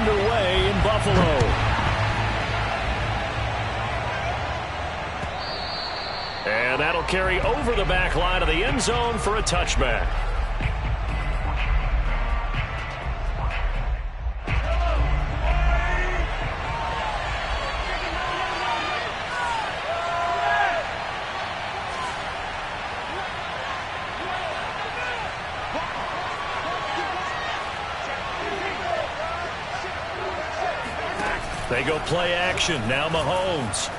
underway in Buffalo. And that'll carry over the back line of the end zone for a touchback. They go play action. Now Mahomes.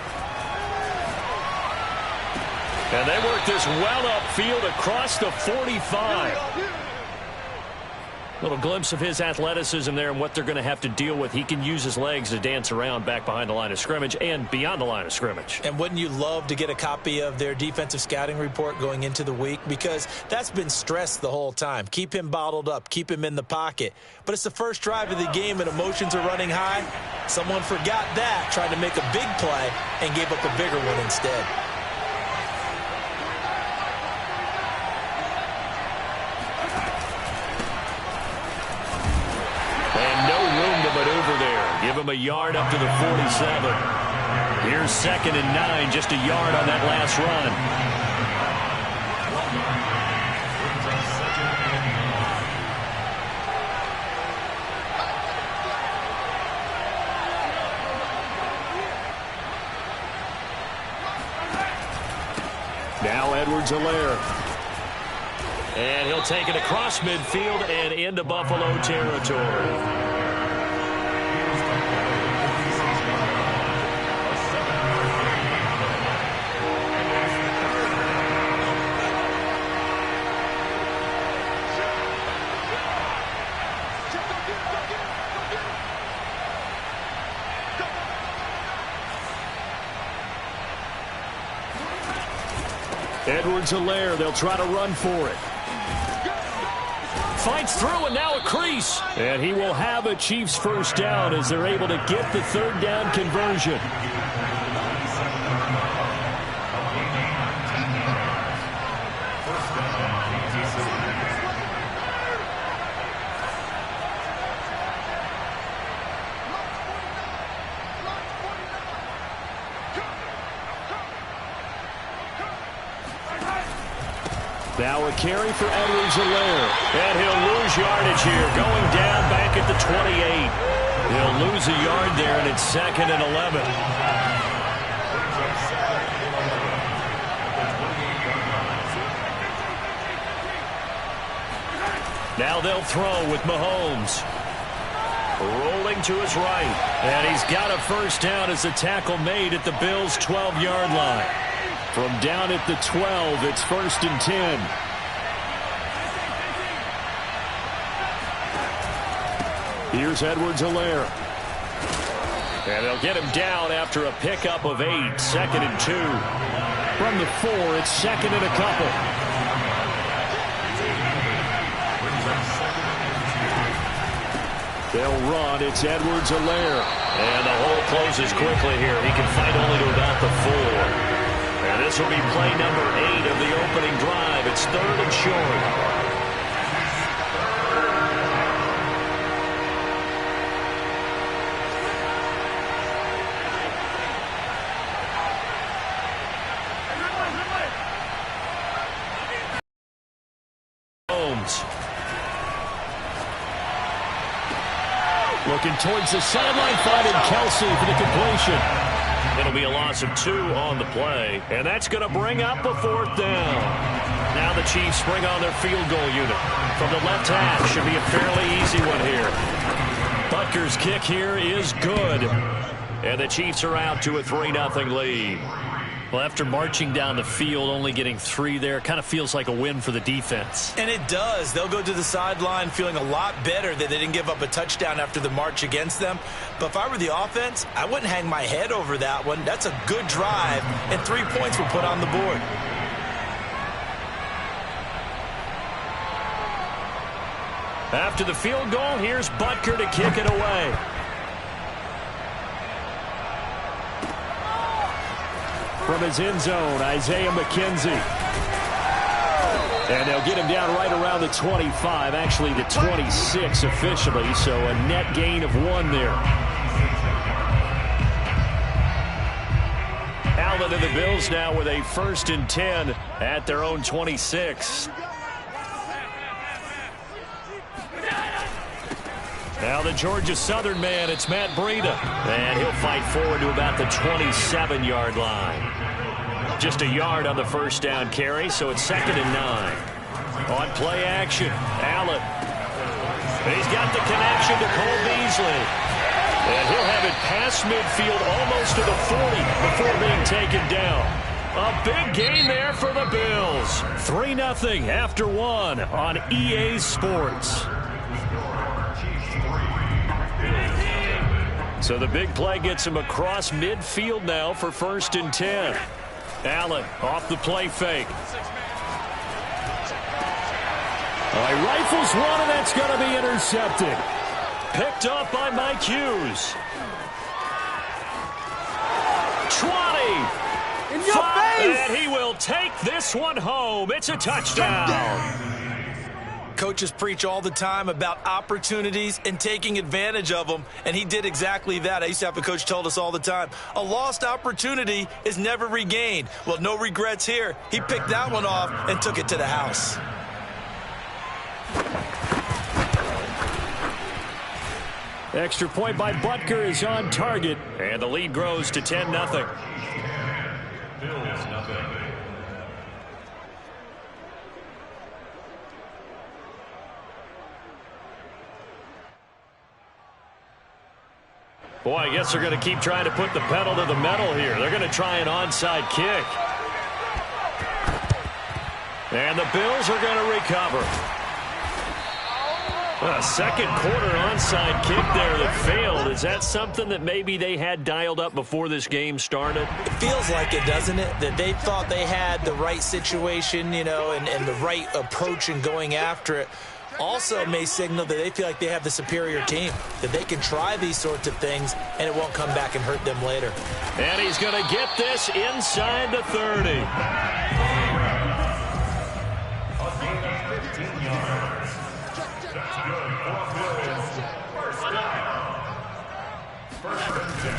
And they work this well upfield across the 45. Little glimpse of his athleticism there and what they're going to have to deal with. He can use his legs to dance around back behind the line of scrimmage and beyond the line of scrimmage. And wouldn't you love to get a copy of their defensive scouting report going into the week? Because that's been stressed the whole time. Keep him bottled up. Keep him in the pocket. But it's the first drive of the game and emotions are running high. Someone forgot that, tried to make a big play, and gave up a bigger one instead. Give him a yard up to the 47. Here's 2nd and 9, just a yard on that last run. Now Edwards-Helaire. And he'll take it across midfield and into Buffalo territory. Edwards-Helaire, they'll try to run for it. Fights through, and now a crease. And he will have a Chiefs first down as they're able to get the 3rd down conversion. Now a carry for Edwards-Helaire. And he'll lose yardage here, going down back at the 28. He'll lose a yard there, and it's 2nd and 11. Now they'll throw with Mahomes. Rolling to his right. And he's got a first down as the tackle made at the Bills' 12-yard line. From down at the 12, it's 1st and 10. Here's Edwards-Helaire. And they'll get him down after a pickup of 8, 2nd and 2. From the 4, it's 2nd and a couple. They'll run. It's Edwards-Helaire. And the hole closes quickly here. He can fight only to about the 4. And this will be play number 8 of the opening drive. It's 3rd and short. Looking towards the sideline, finding Kelsey for the completion. It'll be a loss of 2 on the play, and that's going to bring up a 4th down. Now the Chiefs bring on their field goal unit. From the left half, should be a fairly easy one here. Butker's kick here is good, and the Chiefs are out to a 3-0 lead. Well, after marching down the field, only getting 3 there, kind of feels like a win for the defense. And it does. They'll go to the sideline feeling a lot better that they didn't give up a touchdown after the march against them. But if I were the offense, I wouldn't hang my head over that one. That's a good drive, and 3 points were put on the board. After the field goal, here's Butker to kick it away. From his end zone, Isaiah McKenzie. And they'll get him down right around the 25, actually the 26 officially, so a net gain of 1 there. Allen and the Bills now with a 1st and 10 at their own 26. Now the Georgia Southern man, it's Matt Breida. And he'll fight forward to about the 27-yard line. Just a yard on the 1st down carry, so it's 2nd and 9. On play action, Allen. He's got the connection to Cole Beasley. And he'll have it past midfield almost to the 40 before being taken down. A big gain there for the Bills. 3-0 after 1 on EA Sports. So the big play gets him across midfield now for 1st and 10. Allen off the play fake. He rifles one, and that's going to be intercepted. Picked up by Mike Hughes. 20. In your face! And he will take this one home. It's a touchdown. Coaches preach all the time about opportunities and taking advantage of them, and he did exactly that. I used to have a coach told us all the time, a lost opportunity is never regained. Well, no regrets here. He picked that one off and took it to the house. Extra point by Butker is on target, and the lead grows to 10-0. Boy, I guess they're going to keep trying to put the pedal to the metal here. They're going to try an onside kick. And the Bills are going to recover. A second quarter onside kick there that failed. Is that something that maybe they had dialed up before this game started? It feels like it, doesn't it? That they thought they had the right situation, you know, and the right approach in going after it. Also it may signal that they feel like they have the superior team, that they can try these sorts of things and it won't come back and hurt them later. And he's going to get this inside the 30.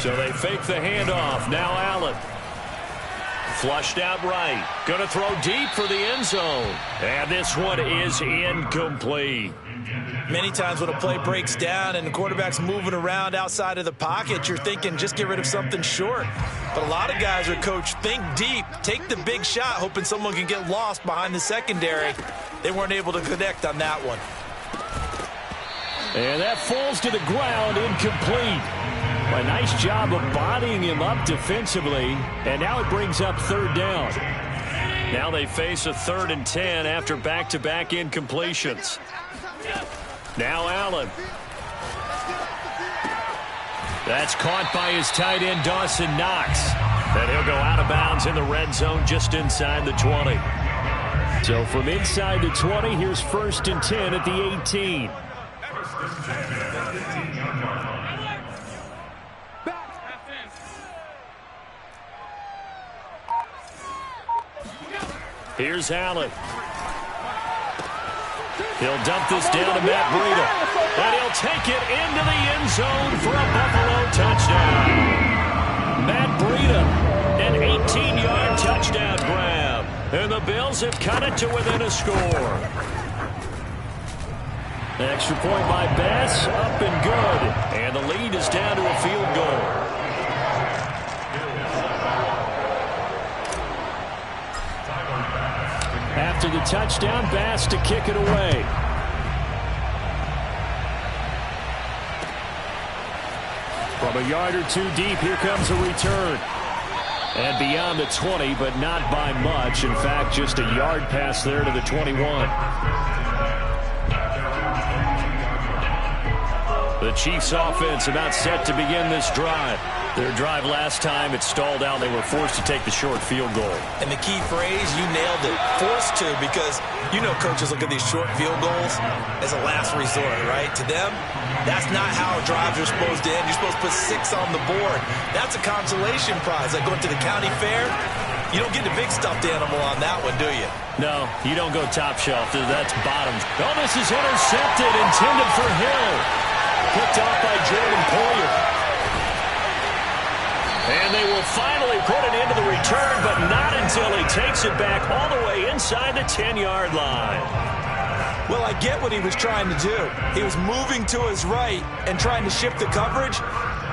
So they fake the handoff. Now Allen. Flushed out right. Going to throw deep for the end zone. And this one is incomplete. Many times when a play breaks down and the quarterback's moving around outside of the pocket, you're thinking just get rid of something short. But a lot of guys are coached, think deep, take the big shot, hoping someone can get lost behind the secondary. They weren't able to connect on that one. And that falls to the ground, incomplete. A nice job of bodying him up defensively, and now it brings up 3rd down. Now they face a 3rd and 10 after back-to-back incompletions. Now Allen. That's caught by his tight end, Dawson Knox. And he'll go out of bounds in the red zone just inside the 20. So from inside the 20, here's 1st and 10 at the 18. Here's Allen. He'll dump this down to Matt Breida. And he'll take it into the end zone for a Buffalo touchdown. Matt Breida, an 18-yard touchdown grab. And the Bills have cut it to within a score. Extra point by Bass, up and good. And the lead is down to a field goal. After the touchdown, Bass to kick it away. From a yard or two deep, here comes a return. And beyond the 20, but not by much. In fact, just a yard pass there to the 21. The Chiefs offense about set to begin this drive. Their drive last time, it stalled out. They were forced to take the short field goal. And the key phrase, you nailed it, forced to, because you know coaches look at these short field goals as a last resort, right? To them, that's not how drives are supposed to end. You're supposed to put 6 on the board. That's a consolation prize. Like going to the county fair, You don't get the big stuffed animal on that one, do you? No, you don't go top shelf. That's bottom. Oh, this is intercepted, intended for Hill. Picked off by Jordan Poyer. And they will finally put it into the return, but not until he takes it back all the way inside the 10-yard line. Well, I get what he was trying to do. He was moving to his right and trying to shift the coverage,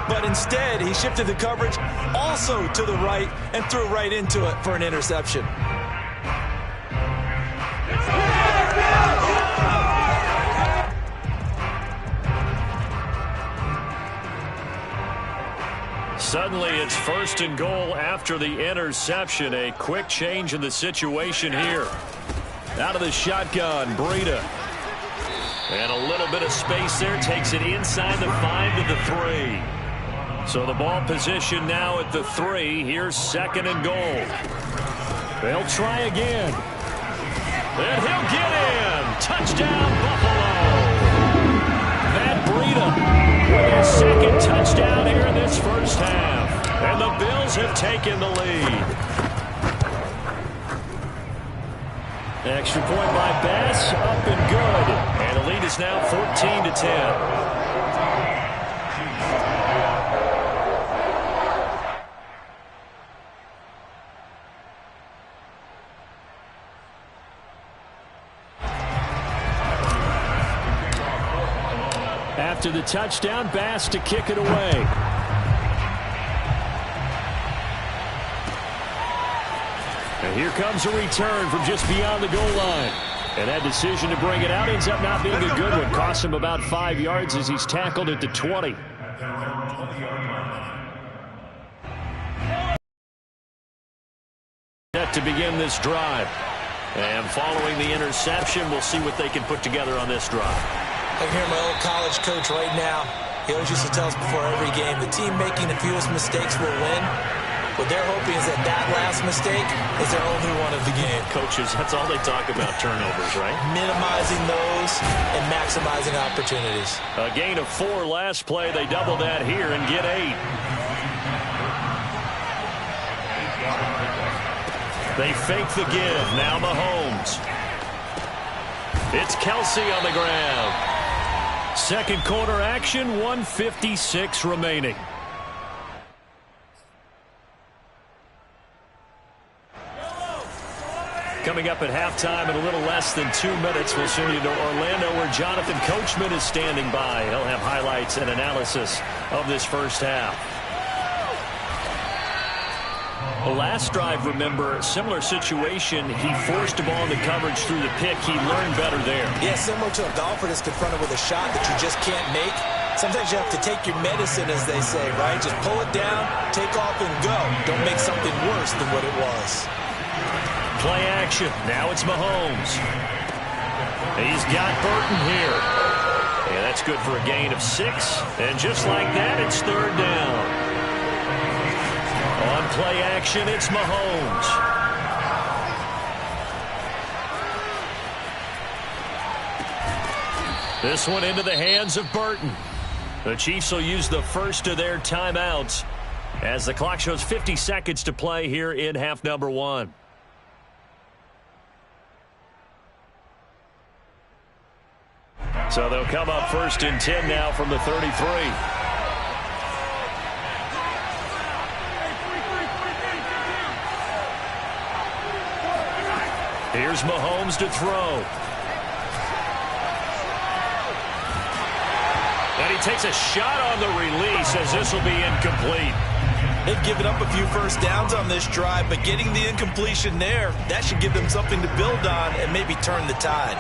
but instead he shifted the coverage also to the right and threw right into it for an interception. Suddenly, it's 1st and goal after the interception. A quick change in the situation here. Out of the shotgun, Breida. And a little bit of space there. Takes it inside the 5 to the 3. So the ball position now at the 3. Here's 2nd and goal. They'll try again. And he'll get in. Touchdown, Buffalo. Matt Breida with his 2nd touchdown here in this first half. And the Bills have taken the lead. Extra point by Bass, up and good. And the lead is now 14-10. After the touchdown, Bass to kick it away. And here comes a return from just beyond the goal line. And that decision to bring it out ends up not being a good one. Costs him about 5 yards as he's tackled at the 20. To begin this drive. And following the interception, we'll see what they can put together on this drive. I can hear my old college coach right now. He always used to tell us before every game, the team making the fewest mistakes will win. What they're hoping is that that last mistake is their only one of the game. Coaches, that's all they talk about, turnovers, right? Minimizing those and maximizing opportunities. A gain of 4 last play. They double that here and get 8. They fake the give. Now Mahomes. It's Kelsey on the ground. Second quarter action, 1:56 remaining. Coming up at halftime in a little less than 2 minutes, we'll send you to Orlando where Jonathan Coachman is standing by. He'll have highlights and analysis of this first half. The last drive, remember, similar situation. He forced a ball into coverage through the pick. He learned better there. Yeah, similar to a golfer that's confronted with a shot that you just can't make. Sometimes you have to take your medicine, as they say, right? Just pull it down, take off, and go. Don't make something worse than what it was. Play action. Now it's Mahomes. He's got Burton here. Yeah, that's good for a gain of 6. And just like that, it's 3rd down. On play action, it's Mahomes. This one into the hands of Burton. The Chiefs will use the first of their timeouts as the clock shows 50 seconds to play here in half number 1. So they'll come up 1st and 10 now from the 33. Here's Mahomes to throw. And he takes a shot on the release as this will be incomplete. They've given up a few first downs on this drive, but getting the incompletion there, that should give them something to build on and maybe turn the tide.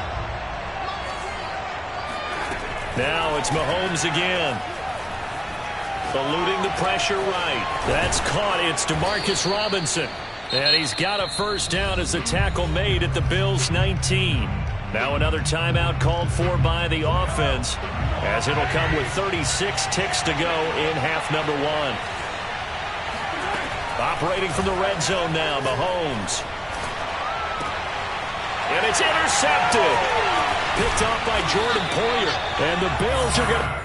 Now it's Mahomes again. Eluding the pressure right. That's caught. It's DeMarcus Robinson. And he's got a first down as the tackle made at the Bills' 19. Now another timeout called for by the offense as it'll come with 36 ticks to go in half number 1. Operating from the red zone now, Mahomes. And it's intercepted. Picked off by Jordan Poyer. And the Bills are going to...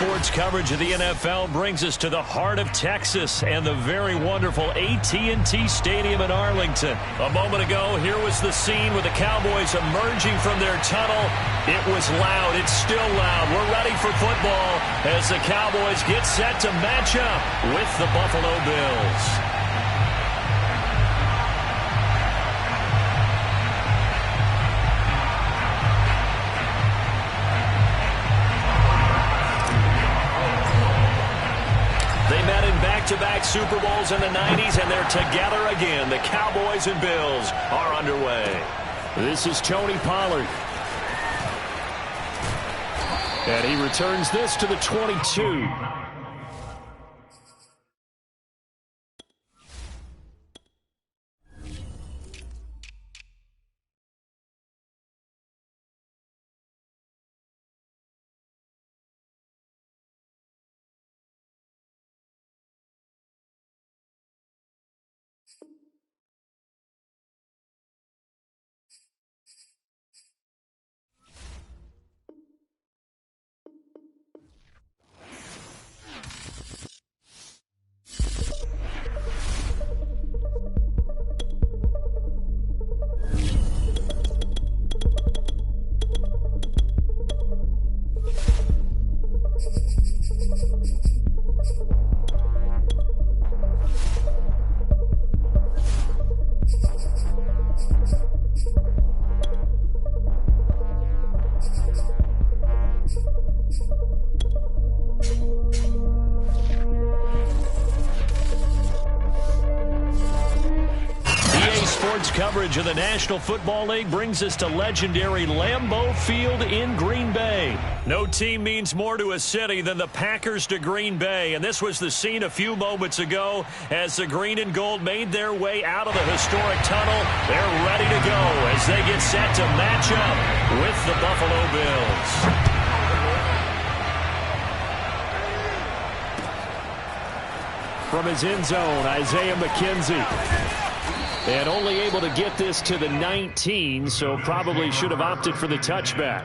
Sports coverage of the NFL brings us to the heart of Texas and the very wonderful AT&T Stadium in Arlington. A moment ago, here was the scene with the Cowboys emerging from their tunnel. It was loud. It's still loud. We're ready for football as the Cowboys get set to match up with the Buffalo Bills. Back-to-back Super Bowls in the 90s, and they're together again. The Cowboys and Bills are underway. This is Tony Pollard. And he returns this to the 22. Coverage of the National Football League brings us to legendary Lambeau Field in Green Bay. No team means more to a city than the Packers to Green Bay, and this was the scene a few moments ago as the green and gold made their way out of the historic tunnel. They're ready to go as they get set to match up with the Buffalo Bills. From his end zone, Isaiah McKenzie. And only able to get this to the 19, so probably should have opted for the touchback.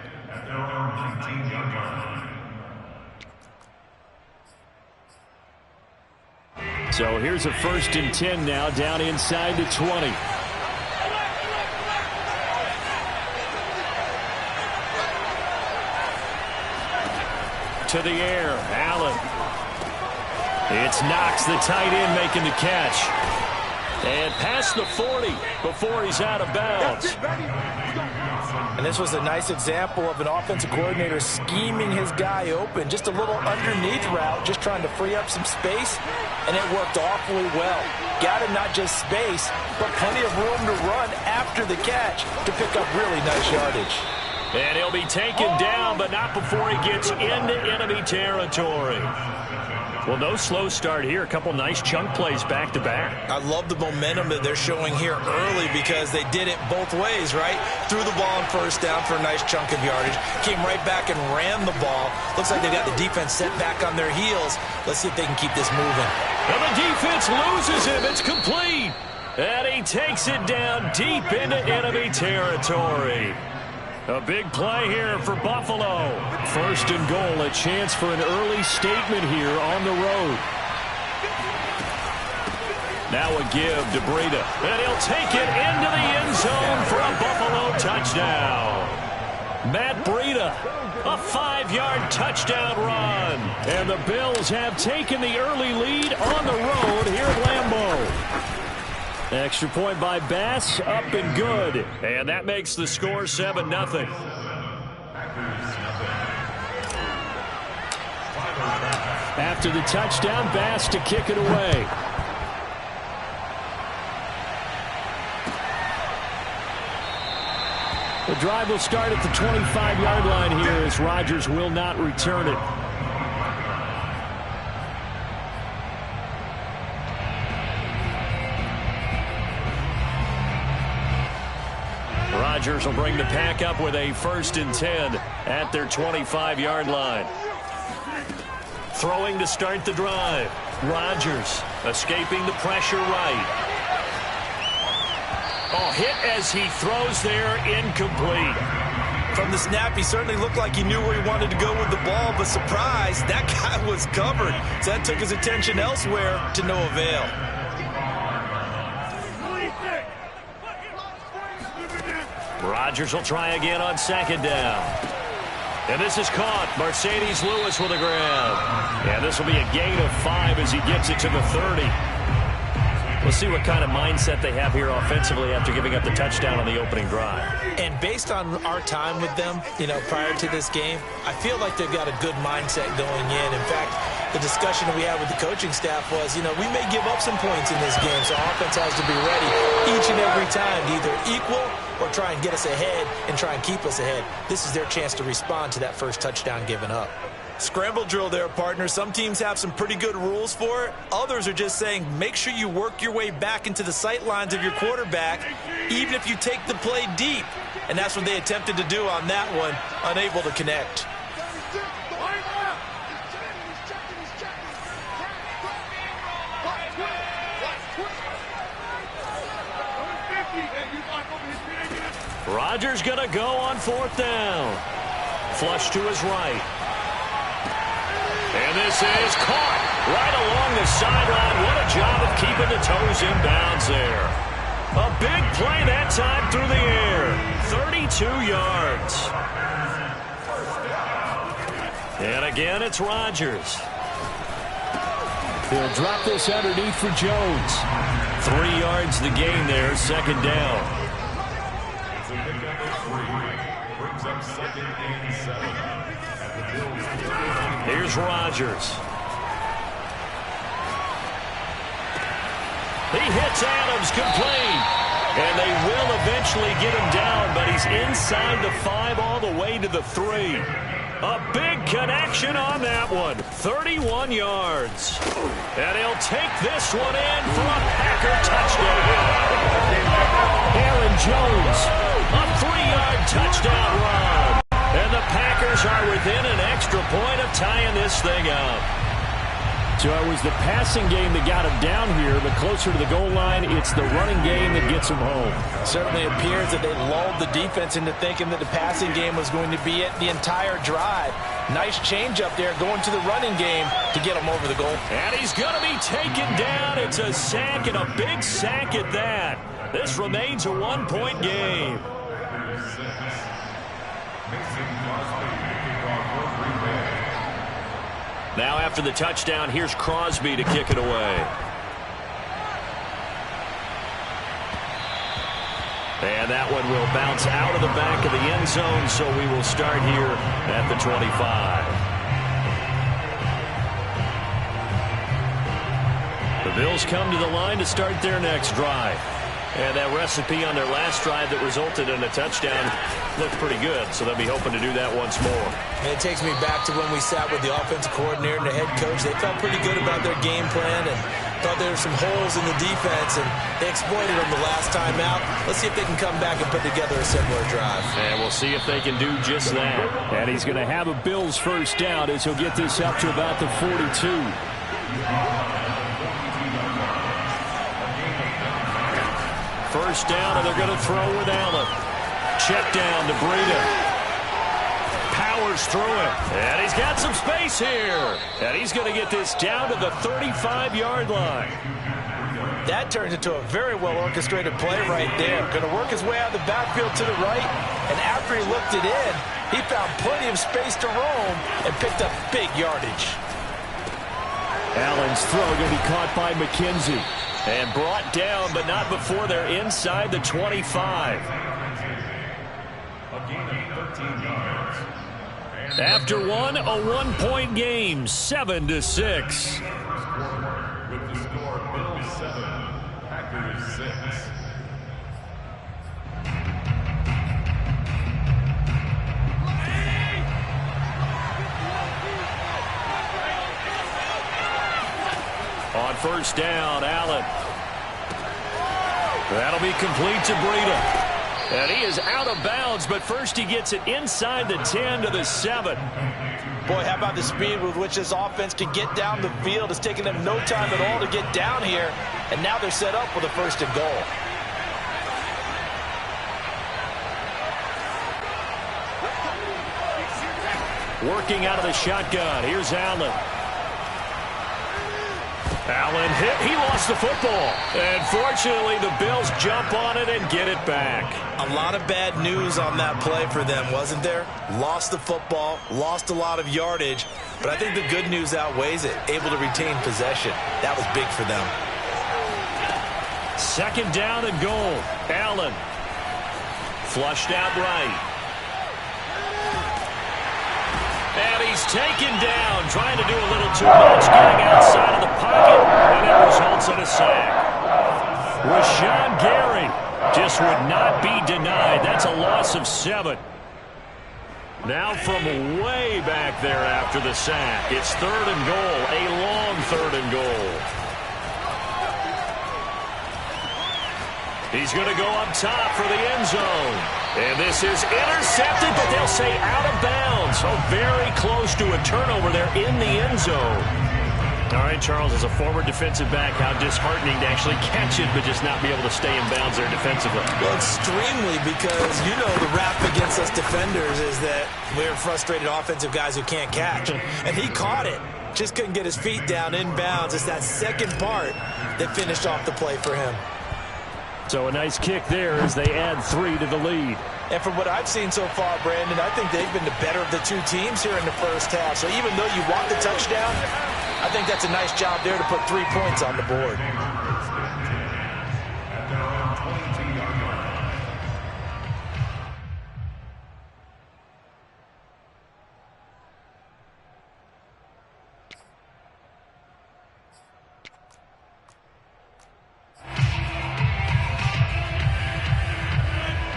So here's a 1st and 10 now, down inside the 20. To the air, Allen. It's Knox, the tight end, making the catch. And past the 40 before he's out of bounds. And this was a nice example of an offensive coordinator scheming his guy open. Just a little underneath route, just trying to free up some space, and it worked awfully well. Got him not just space, but plenty of room to run after the catch to pick up really nice yardage. And he'll be taken down, but not before he gets into enemy territory. Well, no slow start here. A couple nice chunk plays back-to-back. I love the momentum that they're showing here early because they did it both ways, right? Threw the ball on 1st down for a nice chunk of yardage. Came right back and ran the ball. Looks like they got the defense set back on their heels. Let's see if they can keep this moving. And the defense loses him. It's complete. And he takes it down deep into enemy territory. A big play here for Buffalo. 1st and goal, a chance for an early statement here on the road. Now a give to Breida. And he'll take it into the end zone for a Buffalo touchdown. Matt Breida, a 5-yard touchdown run. And the Bills have taken the early lead on the road here at Lambeau. Extra point by Bass, up and good. And that makes the score 7-0. After the touchdown, Bass to kick it away. The drive will start at the 25-yard line here as Rodgers will not return it. Rodgers will bring the pack up with a 1st and 10 at their 25-yard line. Throwing to start the drive. Rodgers escaping the pressure right. Oh, hit as he throws there, incomplete. From the snap, he certainly looked like he knew where he wanted to go with the ball, but surprise, that guy was covered. So that took his attention elsewhere to no avail. Rodgers will try again on second down. And this is caught. Mercedes Lewis with a grab. And this will be a gain of 5 as he gets it to the 30. We'll see what kind of mindset they have here offensively after giving up the touchdown on the opening drive. And based on our time with them, prior to this game, I feel like they've got a good mindset going in. In fact, the discussion that we had with the coaching staff was, we may give up some points in this game, so offense has to be ready each and every time to either equal or try and get us ahead and try and keep us ahead. This is their chance to respond to that first touchdown given up. Scramble drill there, partner. Some teams have some pretty good rules for it. Others are just saying make sure you work your way back into the sight lines of your quarterback, even if you take the play deep. And that's what they attempted to do on that one, unable to connect. Rodgers going to go on 4th down. Flush to his right. And this is caught right along the sideline. What a job of keeping the toes in bounds there. A big play that time through the air. 32 yards. And again, it's Rodgers. They'll drop this underneath for Jones. 3 yards the gain there, second down. Here's Rodgers. He hits Adams complete. And they will eventually get him down, but he's inside the 5 all the way to the 3. A big connection on that one. 31 yards. And he'll take this one in for a Packer touchdown. Aaron Jones, a 3-yard touchdown run. And the Packers are within an extra point of tying this thing up. So it was the passing game that got him down here, but closer to the goal line, it's the running game that gets him home. Certainly appears that they lulled the defense into thinking that the passing game was going to be it the entire drive. Nice change up there going to the running game to get him over the goal. And he's going to be taken down. It's a sack, and a big sack at that. This remains a 1-point game. Now after the touchdown, here's Crosby to kick it away. And that one will bounce out of the back of the end zone, so we will start here at the 25. The Bills come to the line to start their next drive. And that recipe on their last drive that resulted in a touchdown looked pretty good, so they'll be hoping to do that once more. And it takes me back to when we sat with the offensive coordinator and the head coach. They felt pretty good about their game plan and thought there were some holes in the defense, and they exploited them the last time out. Let's see if they can come back and put together a similar drive. And we'll see if they can do just that. And he's going to have a Bills first down as he'll get this up to about the 42. First down, and they're going to throw with Allen. Check down to Breida. Powers through it. And he's got some space here. And he's going to get this down to the 35-yard line. That turns into a very well-orchestrated play right there. Going to work his way out of the backfield to the right. And after he looked it in, he found plenty of space to roam and picked up big yardage. Allen's throw going to be caught by McKenzie. And brought down, but not before they're inside the 25. After one, a 1-point game, 7-6. With the score, Bills 7, Packers 6. On first down, Allen. That'll be complete to Breida. And he is out of bounds, but first he gets it inside the 10 to the 7. Boy, how about the speed with which this offense can get down the field? It's taken them no time at all to get down here, and now they're set up with a first and goal. Working out of the shotgun. Here's Allen. Allen hit. He lost the football. And fortunately, the Bills jump on it and get it back. A lot of bad news on that play for them, wasn't there? Lost the football, lost a lot of yardage, but I think the good news outweighs it. Able to retain possession. That was big for them. Second down and goal. Allen. Flushed out right. And he's taken down, trying to do a little too much, getting outside of the pocket, and it results in a sack. Rashawn Gary just would not be denied. That's a loss of 7. Now from way back there after the sack, it's third and goal, a long third and goal. He's going to go up top for the end zone. And this is intercepted, but they'll say out of bounds. So very close to a turnover there in the end zone. All right, Charles, as a former defensive back, how disheartening to actually catch it, but just not be able to stay in bounds there defensively. Well, extremely, because, you know, the rap against us defenders is that we're frustrated offensive guys who can't catch. And he caught it. Just couldn't get his feet down in bounds. It's that second part that finished off the play for him. So a nice kick there as they add 3 to the lead. And from what I've seen so far, Brandon, I think they've been the better of the two teams here in the first half. So even though you want the touchdown, I think that's a nice job there to put 3 points on the board.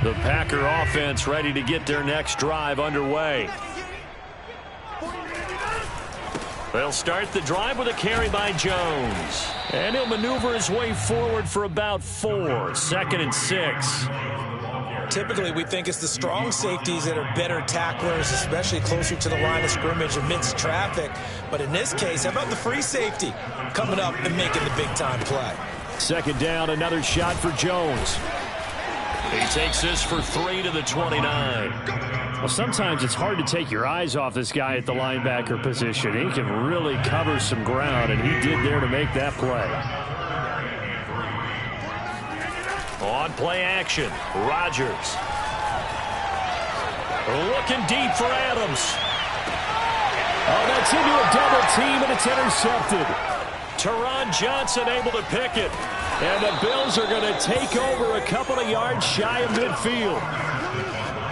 The Packer offense ready to get their next drive underway. They'll start the drive with a carry by Jones. And he'll maneuver his way forward for about 4. Second and 6. Typically, we think it's the strong safeties that are better tacklers, especially closer to the line of scrimmage amidst traffic. But in this case, how about the free safety coming up and making the big-time play? Second down, another shot for Jones. He takes this for 3 to the 29. Well, sometimes it's hard to take your eyes off this guy at the linebacker position. He can really cover some ground, and he did there to make that play. On play action, Rodgers. Looking deep for Adams. Oh, that's into a double team, and it's intercepted. Teron Johnson able to pick it. And the Bills are going to take over a couple of yards shy of midfield.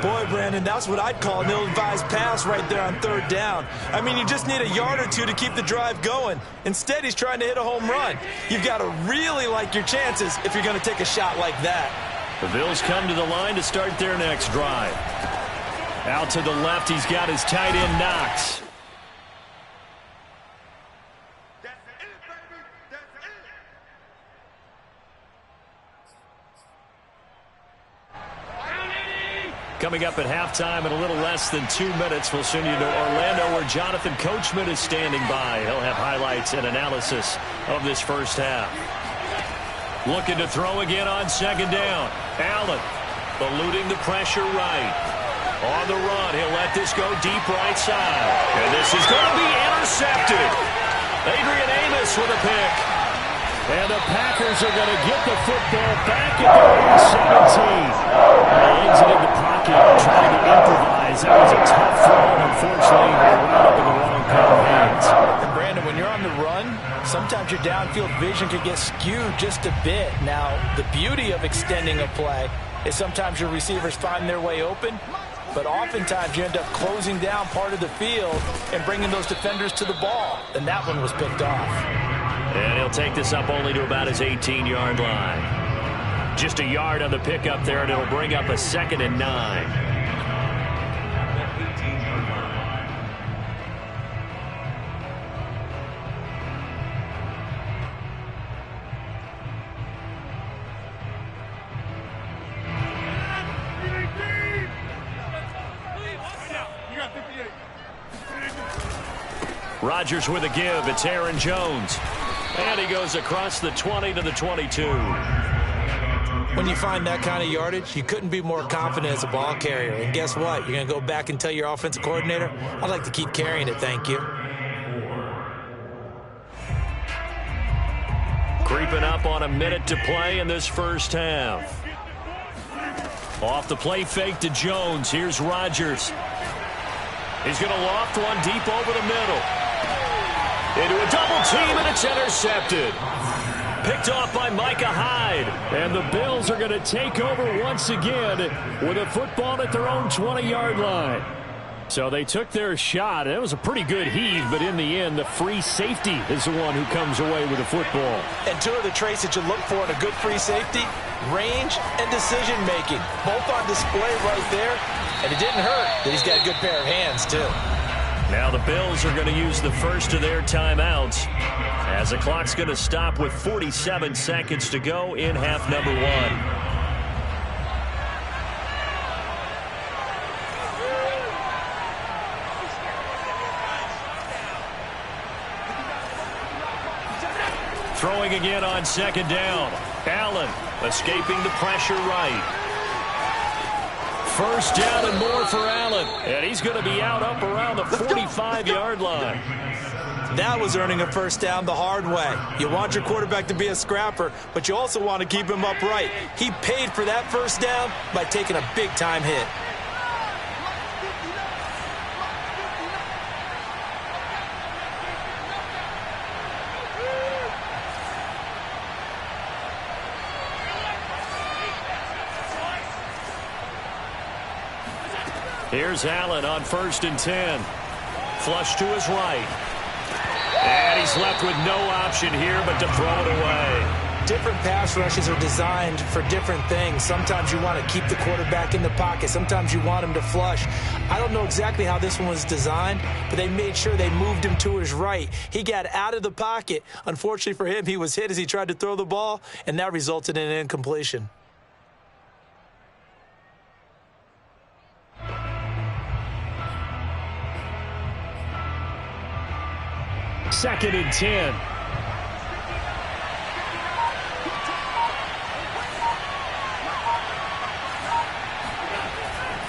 Boy, Brandon, that's what I'd call an ill-advised pass right there on third down. I mean, you just need a yard or two to keep the drive going. Instead, he's trying to hit a home run. You've got to really like your chances if you're going to take a shot like that. The Bills come to the line to start their next drive. Out to the left, he's got his tight end Knox. Coming up at halftime in a little less than 2 minutes, we'll send you to Orlando where Jonathan Coachman is standing by. He'll have highlights and analysis of this first half. Looking to throw again on second down. Allen eluding the pressure right. On the run, he'll let this go deep right side. And this is going to be intercepted. Adrian Amos with a pick. And the Packers are going to get the football back at their own 17. They exited the pocket, trying to improvise. That was a tough throw, and unfortunately, they wound up in the wrong pair of hands. And Brandon, when you're on the run, sometimes your downfield vision can get skewed just a bit. Now, the beauty of extending a play is sometimes your receivers find their way open, but oftentimes you end up closing down part of the field and bringing those defenders to the ball. And that one was picked off. And he'll take this up only to about his 18-yard line. Just a yard on the pickup there, and it'll bring up a 2nd and 9. Rodgers with a give. It's Aaron Jones. And he goes across the 20 to the 22. When you find that kind of yardage, you couldn't be more confident as a ball carrier. And guess what? You're going to go back and tell your offensive coordinator, I'd like to keep carrying it, thank you. Creeping up on a minute to play in this first half. Off the play fake to Jones. Here's Rodgers. He's going to loft one deep over the middle. Into a double team, and it's intercepted. Picked off by Micah Hyde. And the Bills are going to take over once again with a football at their own 20-yard line. So they took their shot. It was a pretty good heave, but in the end, the free safety is the one who comes away with the football. And two of the traits that you look for in a good free safety, range and decision-making. Both on display right there, and it didn't hurt that he's got a good pair of hands, too. Now the Bills are going to use the first of their timeouts as the clock's going to stop with 47 seconds to go in half number one. Throwing again on second down. Allen escaping the pressure right. First down and more for Allen. And he's going to be out up around the 45-yard line. That was earning a first down the hard way. You want your quarterback to be a scrapper, but you also want to keep him upright. He paid for that first down by taking a big-time hit. Here's Allen on 1st and 10. Flush to his right. And he's left with no option here but to throw it away. Different pass rushes are designed for different things. Sometimes you want to keep the quarterback in the pocket. Sometimes you want him to flush. I don't know exactly how this one was designed, but they made sure they moved him to his right. He got out of the pocket. Unfortunately for him, he was hit as he tried to throw the ball, and that resulted in an incompletion. Second and 10.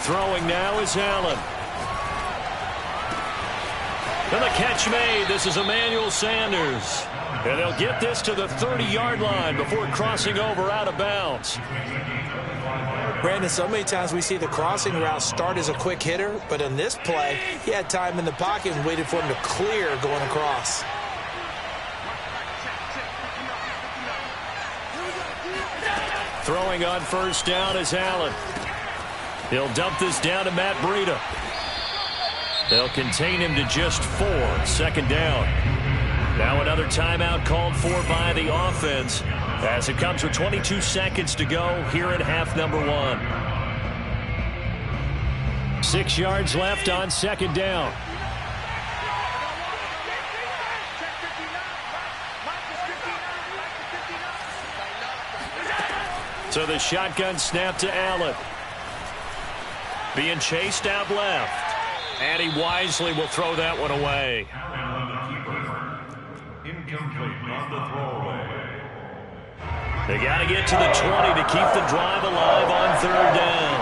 Throwing now is Allen. And the catch made. This is Emmanuel Sanders. And they'll get this to the 30-yard line before crossing over out of bounds. Brandon, so many times we see the crossing route start as a quick hitter, but in this play, he had time in the pocket and waited for him to clear going across. Throwing on first down is Allen. He'll dump this down to Matt Breida. They'll contain him to just 4. Second down. Now another timeout called for by the offense as it comes with 22 seconds to go here in half number one. 6 yards left on second down. So the shotgun snap to Allen. Being chased out left. And he wisely will throw that one away. Incomplete on the throwaway. They got to get to the 20 to keep the drive alive on third down.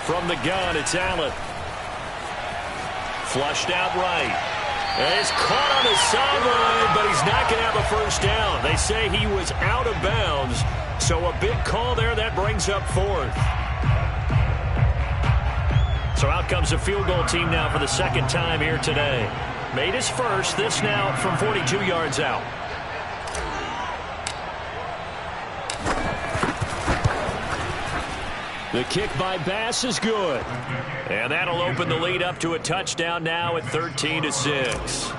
From the gun, it's Allen. Flushed out right. And it's caught on his sideline, but he's not going to have a first down. They say he was out of bounds. So a big call there that brings up 4th. So out comes the field goal team now for the second time here today. Made his first, this now from 42 yards out. The kick by Bass is good. And that'll open the lead up to a touchdown now at 13-6.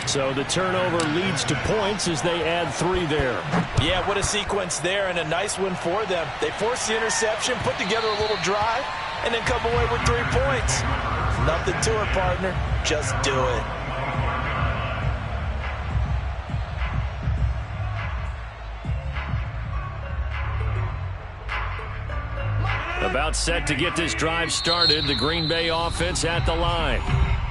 So the turnover leads to points as they add 3 there. Yeah, what a sequence there, and a nice win for them. They forced the interception, put together a little drive, and then come away with 3 points. Nothing to it, partner. Just do it. About set to get this drive started. The Green Bay offense at the line.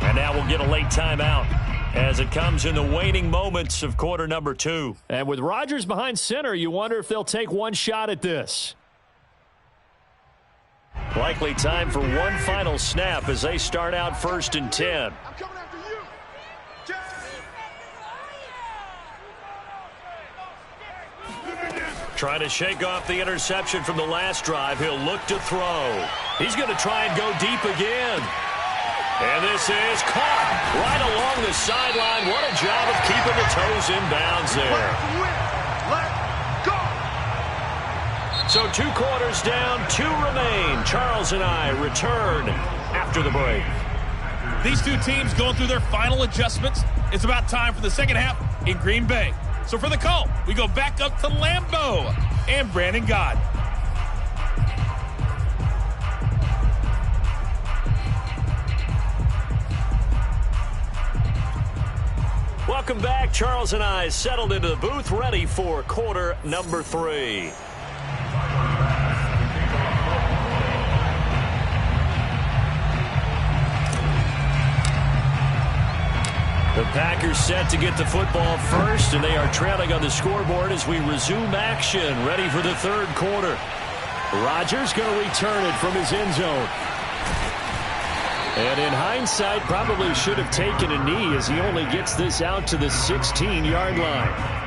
And now we'll get a late timeout as it comes in the waning moments of quarter number 2. And with Rodgers behind center, you wonder if they'll take one shot at this. Likely time for one final snap as they start out 1st and 10. Trying to shake off the interception from the last drive. He'll look to throw. He's going to try and go deep again. And this is caught right along the sideline. What a job of keeping the toes in bounds there. So 2 quarters down, 2 remain. Charles and I return after the break. These two teams going through their final adjustments. It's about time for the second half in Green Bay. So for the call, we go back up to Lambeau and Brandon Gott. Welcome back. Charles and I settled into the booth, ready for quarter number 3. The Packers set to get the football first, and they are trailing on the scoreboard as we resume action, ready for the 3rd quarter. Rodgers going to return it from his end zone. And in hindsight, probably should have taken a knee as he only gets this out to the 16-yard line.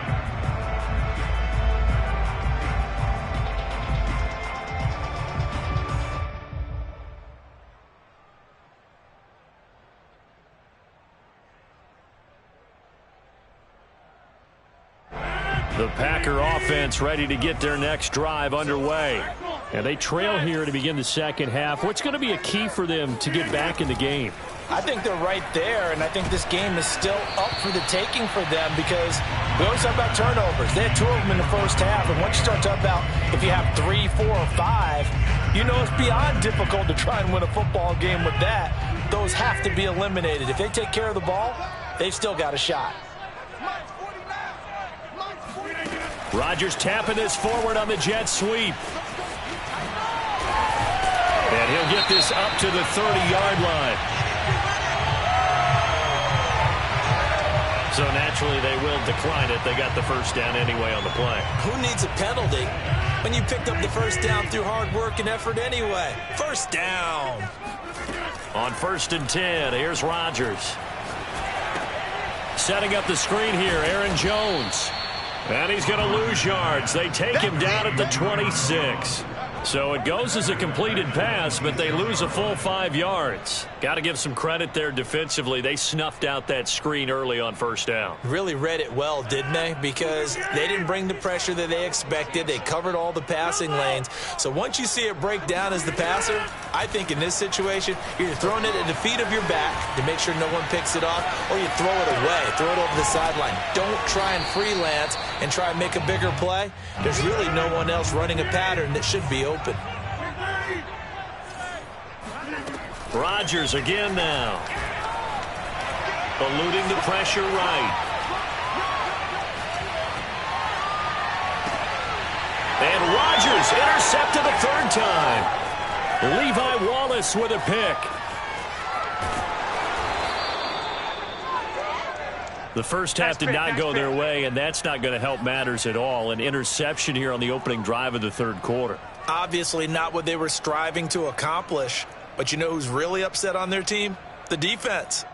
The Packer offense ready to get their next drive underway. And they trail here to begin the second half. What's going to be a key for them to get back in the game? I think they're right there, and I think this game is still up for the taking for them because we always talk about turnovers. They had 2 of them in the first half, and once you start talking about if you have 3, 4, or 5, you know it's beyond difficult to try and win a football game with that. Those have to be eliminated. If they take care of the ball, they've still got a shot. Rodgers tapping this forward on the jet sweep. And he'll get this up to the 30-yard line. So naturally they will decline it. They got the first down anyway on the play. Who needs a penalty when you picked up the first down through hard work and effort anyway? First down. On 1st and 10, here's Rodgers. Setting up the screen here, Aaron Jones. And he's going to lose yards. They take him down at the 26. So it goes as a completed pass, but they lose a full 5 yards. Got to give some credit there defensively. They snuffed out that screen early on first down. Really read it well, didn't they? Because they didn't bring the pressure that they expected. They covered all the passing lanes. So once you see it break down as the passer, I think in this situation, you're throwing it at the feet of your back to make sure no one picks it off, or you throw it away, throw it over the sideline. Don't try and freelance and try and make a bigger play. There's really no one else running a pattern that should be open. Rodgers again now. Eluding the pressure right. And Rodgers intercepted the 3rd time. Levi Wallace with a pick. The first half did not go their way, and that's not going to help matters at all. An interception here on the opening drive of the 3rd quarter. Obviously not what they were striving to accomplish. But you know who's really upset on their team? The defense.